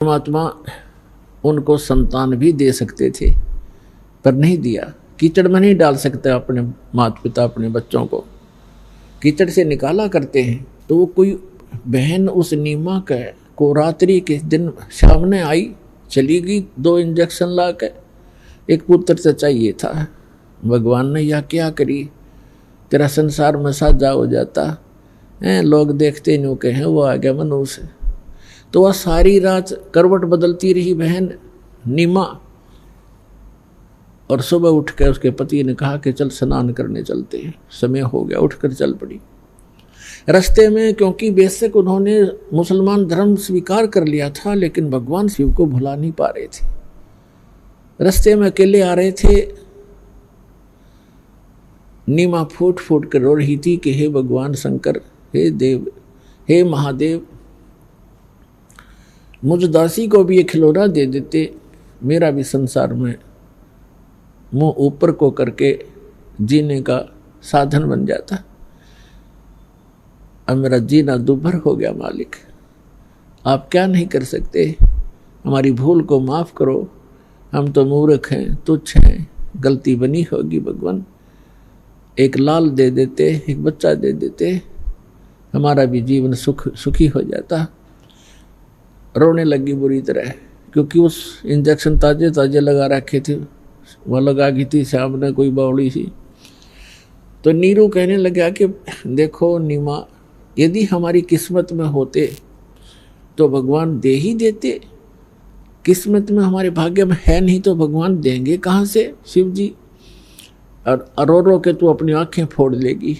परमात्मा उनको संतान भी दे सकते थे पर नहीं दिया। कीचड़ में नहीं डाल सकते अपने माता पिता अपने बच्चों को, कीचड़ से निकाला करते हैं। तो वो कोई बहन उस नीमा को रात्रि के दिन सामने आई, चली गई 2 इंजेक्शन ला के। एक पुत्र से चाहिए था, भगवान ने यह क्या करी, तेरा संसार में साझा हो जाता है, लोग देखते नहीं कहें वो आ गया मनुष्य। तो वह सारी रात करवट बदलती रही बहन नीमा, और सुबह उठ कर उसके पति ने कहा कि चल स्नान करने चलते हैं, समय हो गया। उठकर चल पड़ी। रास्ते में, क्योंकि बेशक उन्होंने मुसलमान धर्म स्वीकार कर लिया था, लेकिन भगवान शिव को भुला नहीं पा रहे थे। रास्ते में अकेले आ रहे थे, नीमा फूट फूट कर रो रही थी कि हे भगवान शंकर, हे देव, हे महादेव, मुझ दासी को भी ये खिलौना दे देते, मेरा भी संसार में मुंह ऊपर को करके जीने का साधन बन जाता। अब मेरा जीना दुभर हो गया मालिक, आप क्या नहीं कर सकते, हमारी भूल को माफ़ करो, हम तो मूर्ख हैं, तुच्छ हैं, गलती बनी होगी भगवान। एक लाल दे देते, एक बच्चा दे देते, हमारा भी जीवन सुखी हो जाता। रोने लगी बुरी तरह, क्योंकि उस इंजेक्शन ताजे ताजे लगा रखे थे, वह लगा गई थी सामने कोई बावड़ी सी। तो नीरू कहने लगा कि देखो नीमा, यदि हमारी किस्मत में होते तो भगवान दे ही देते, किस्मत में हमारे भाग्य में है नहीं तो भगवान देंगे कहाँ से शिव जी। और रो रो के तू अपनी आंखें फोड़ लेगी,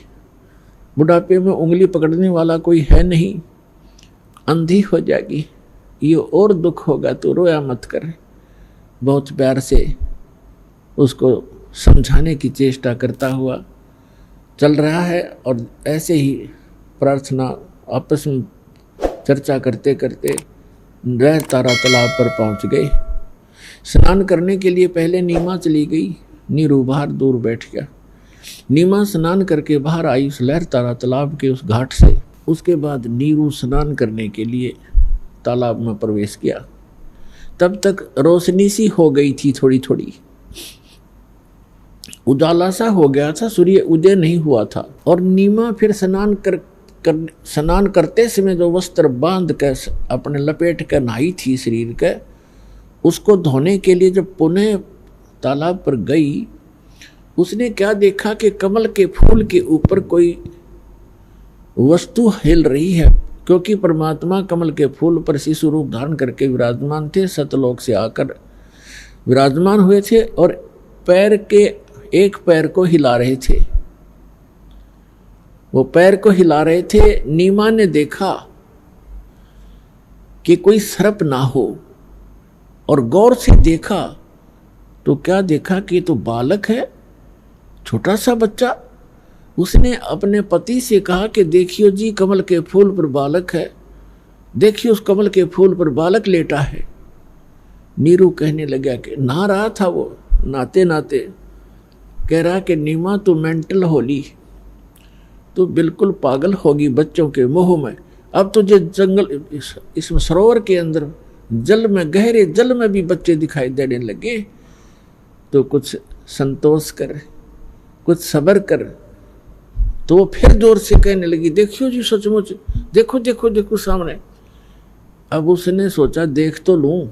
बुढ़ापे में उंगली पकड़ने वाला कोई है नहीं, अंधी हो जाएगी, ये और दुख होगा, तो रोया मत कर। बहुत प्यार से उसको समझाने की चेष्टा करता हुआ चल रहा है। और ऐसे ही प्रार्थना आपस में चर्चा करते करते लहर तारा तालाब पर पहुंच गए। स्नान करने के लिए पहले नीमा चली गई, नीरू बाहर दूर बैठ गया। नीमा स्नान करके बाहर आई उस लहर तारा तालाब के उस घाट से। उसके बाद नीरू स्नान करने के लिए तालाब में प्रवेश किया। तब तक रोशनी सी हो गई थी, थोड़ी थोड़ी उजाला सा हो गया था, सूर्य उदय नहीं हुआ था। और नीमा फिर स्नान करते समय जो वस्त्र बांध कर अपने लपेट कर नहाई थी शरीर के, उसको धोने के लिए जब पुनः तालाब पर गई, उसने क्या देखा कि कमल के फूल के ऊपर कोई वस्तु हिल रही है, क्योंकि परमात्मा कमल के फूल पर शिशु रूप धारण करके विराजमान थे, सतलोक से आकर विराजमान हुए थे और पैर के एक पैर को हिला रहे थे। वो पैर को हिला रहे थे। नीमा ने देखा कि कोई सर्प ना हो, और गौर से देखा तो क्या देखा कि तो बालक है, छोटा सा बच्चा। उसने अपने पति से कहा कि देखियो जी, कमल के फूल पर बालक है, देखियो उस कमल के फूल पर बालक लेटा है। नीरू कहने लगा कि नहा रहा था वो, नाते नाते कह रहा कि नीमा तू मेंटल होली, तू बिल्कुल पागल होगी बच्चों के मोह में। अब तुझे जंगल इस सरोवर के अंदर जल में, गहरे जल में भी बच्चे दिखाई देने लगे, तो कुछ संतोष कर, कुछ सब्र कर। तो वो फिर जोर से कहने लगी देखियो जी, सचमुच देखो देखो देखो सामने। अब उसने सोचा देख तो लूं,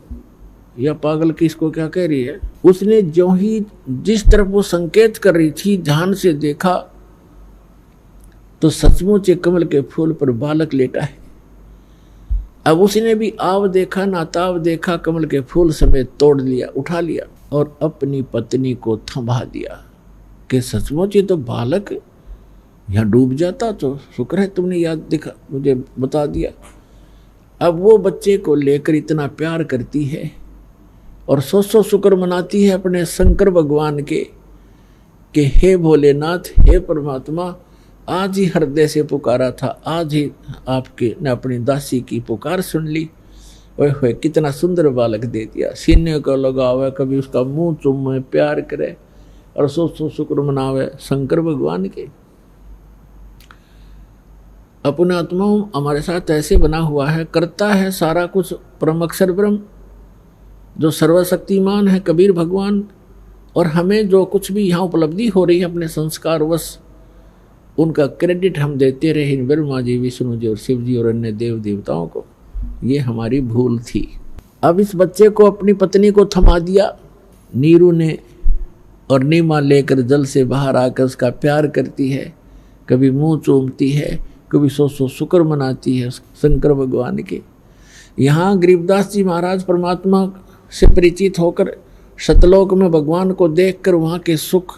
या पागल किसको क्या कह रही है। उसने जो ही जिस तरफ वो संकेत कर रही थी ध्यान से देखा, तो सचमुच कमल के फूल पर बालक लेटा है। अब उसने भी आव देखा ना ताव देखा, कमल के फूल समेत तोड़ लिया, उठा लिया और अपनी पत्नी को थमा दिया कि सचमुच ये तो बालक, यहाँ डूब जाता तो शुक्र है तुमने याद दिखा, मुझे बता दिया। अब वो बच्चे को लेकर इतना प्यार करती है और सौ शुक्र मनाती है अपने शंकर भगवान के कि हे भोलेनाथ, हे परमात्मा, आज ही हृदय से पुकारा था, आज ही आपके ने अपनी दासी की पुकार सुन ली। ओए होए, कितना सुंदर बालक दे दिया, सीने को लगावे, कभी उसका मुंह चूमे, प्यार करे और सौ शुक्र मनावे शंकर भगवान के। अपने आत्मा हमारे साथ ऐसे बना हुआ है, करता है सारा कुछ परम अक्षर ब्रह्म जो सर्वशक्तिमान है कबीर भगवान। और हमें जो कुछ भी यहाँ उपलब्धि हो रही है अपने संस्कार वश, उनका क्रेडिट हम देते रहे ब्रह्मा जी, विष्णु जी और शिव जी और अन्य देव देवताओं को। ये हमारी भूल थी। अब इस बच्चे को अपनी पत्नी को थमा दिया नीरू ने, और नीमा लेकर जल से बाहर आकर उसका प्यार करती है, कभी मुंह चूमती है, कभी सौ शुक्र मनाती है शंकर भगवान के। यहाँ गरीबदास जी महाराज परमात्मा से परिचित होकर सतलोक में भगवान को देखकर वहाँ के सुख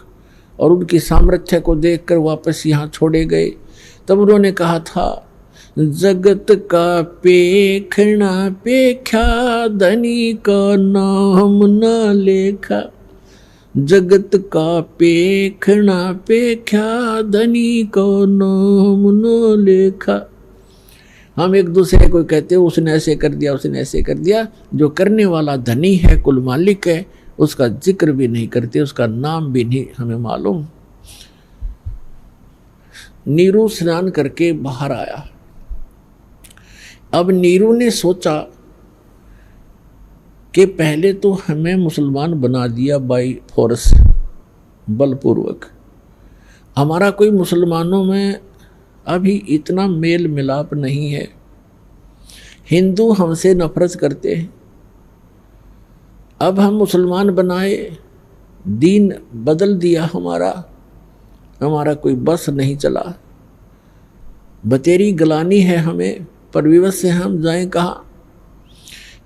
और उनकी सामर्थ्य को देखकर वापस यहाँ छोड़े गए। तब उन्होंने कहा था, जगत का पेखना पेख्या, धनी का नाम न लेखा। जगत का पेखना पेख्या, धनी का नाम न लेखा। हम एक दूसरे को कहते हैं उसने ऐसे कर दिया, उसने ऐसे कर दिया। जो करने वाला धनी है, कुल मालिक है, उसका जिक्र भी नहीं करते, उसका नाम भी नहीं हमें मालूम। नीरू स्नान करके बाहर आया। अब नीरू ने सोचा कि पहले तो हमें मुसलमान बना दिया बाई फोर्स, बलपूर्वक। हमारा कोई मुसलमानों में अभी इतना मेल मिलाप नहीं है। हिंदू हमसे नफरत करते हैं। अब हम मुसलमान बनाए, दीन बदल दिया हमारा कोई बस नहीं चला। बतेरी गलानी है हमें, पर विवश से हम जाएं कहाँ।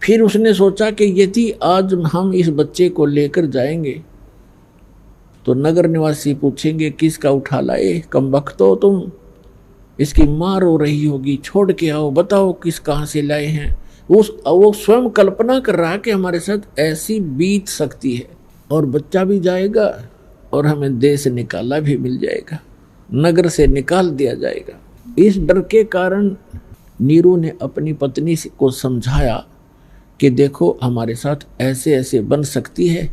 फिर उसने सोचा कि यदि आज हम इस बच्चे को लेकर जाएंगे तो नगर निवासी पूछेंगे किसका उठा लाए, कमबख्त हो तुम, इसकी माँ रो रही होगी, छोड़ के आओ, बताओ किस कहाँ से लाए हैं। वो स्वयं कल्पना कर रहा कि हमारे साथ ऐसी बीत सकती है, और बच्चा भी जाएगा और हमें देश से निकाला भी मिल जाएगा, नगर से निकाल दिया जाएगा। इस डर के कारण नीरू ने अपनी पत्नी को समझाया कि देखो हमारे साथ ऐसे ऐसे बन सकती है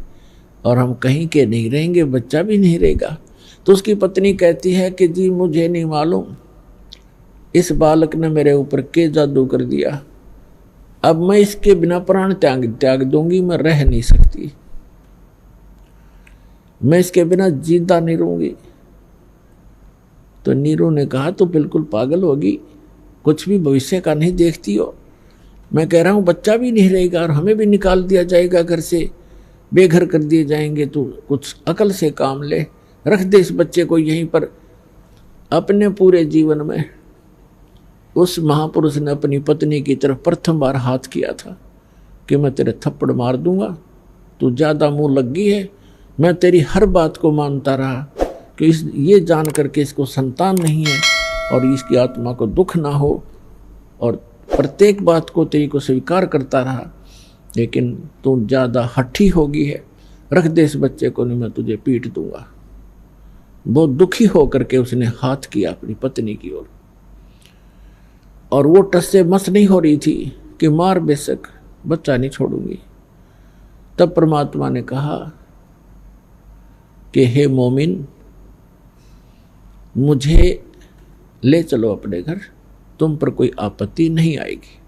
और हम कहीं के नहीं रहेंगे, बच्चा भी नहीं रहेगा। तो उसकी पत्नी कहती है कि जी मुझे नहीं मालूम, इस बालक ने मेरे ऊपर के जादू कर दिया, अब मैं इसके बिना प्राण त्याग दूंगी, मैं रह नहीं सकती, मैं इसके बिना जिंदा नहीं रहूंगी। तो नीरू ने कहा तो बिल्कुल पागल होगी, कुछ भी भविष्य का नहीं देखती हो। मैं कह रहा हूँ बच्चा भी नहीं रहेगा और हमें भी निकाल दिया जाएगा, घर से बेघर कर दिए जाएंगे। तो कुछ अकल से काम ले, रख दे इस बच्चे को यहीं पर। अपने पूरे जीवन में उस महापुरुष ने अपनी पत्नी की तरफ प्रथम बार हाथ किया था कि मैं तेरे थप्पड़ मार दूंगा, तू ज़्यादा मुंह लग गई है। मैं तेरी हर बात को मानता रहा कि ये जान करके इसको संतान नहीं है और इसकी आत्मा को दुख ना हो, और प्रत्येक बात को तेरी को स्वीकार करता रहा, लेकिन तू ज़्यादा हठी हो गई है, रख दे इस बच्चे को, नहीं मैं तुझे पीट दूंगा। बहुत दुखी होकर के उसने हाथ किया अपनी पत्नी की ओर, और वो टस से मस नहीं हो रही थी कि मार बेशक, बच्चा नहीं छोड़ूंगी। तब परमात्मा ने कहा कि हे मोमिन, मुझे ले चलो अपने घर, तुम पर कोई आपत्ति नहीं आएगी,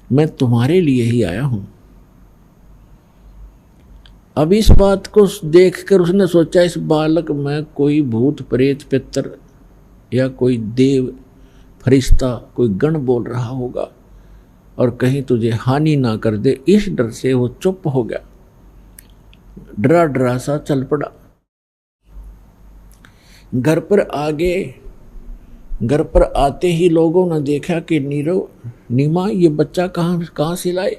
मैं तुम्हारे लिए ही आया हूं। अब इस बात को देखकर उसने सोचा इस बालक में कोई भूत प्रेत पितर या कोई देव फरिश्ता कोई गण बोल रहा होगा और कहीं तुझे हानि ना कर दे। इस डर से वो चुप हो गया, डरा डरा सा चल पड़ा। घर पर आते ही लोगों ने देखा कि नीमा ये बच्चा कहाँ से लाए,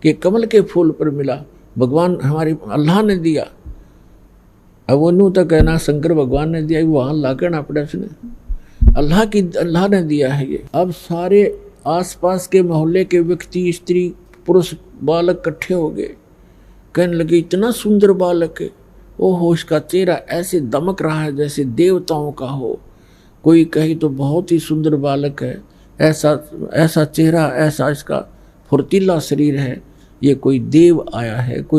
कि कमल के फूल पर मिला, भगवान हमारे अल्लाह ने दिया। अब वो नू तो कहना शंकर भगवान ने दिया, वहाँ ला करना पड़ा उसने, अल्लाह ने दिया है ये। अब सारे आसपास के मोहल्ले के व्यक्ति, स्त्री पुरुष बालक इकट्ठे हो गए, कहने लगे इतना सुंदर बालक है, ओहो इसका चेहरा ऐसे दमक रहा है जैसे देवताओं का हो। कोई कही तो बहुत ही सुंदर बालक है, ऐसा चेहरा, ऐसा इसका फुर्तीला शरीर है, ये कोई देव आया है, कोई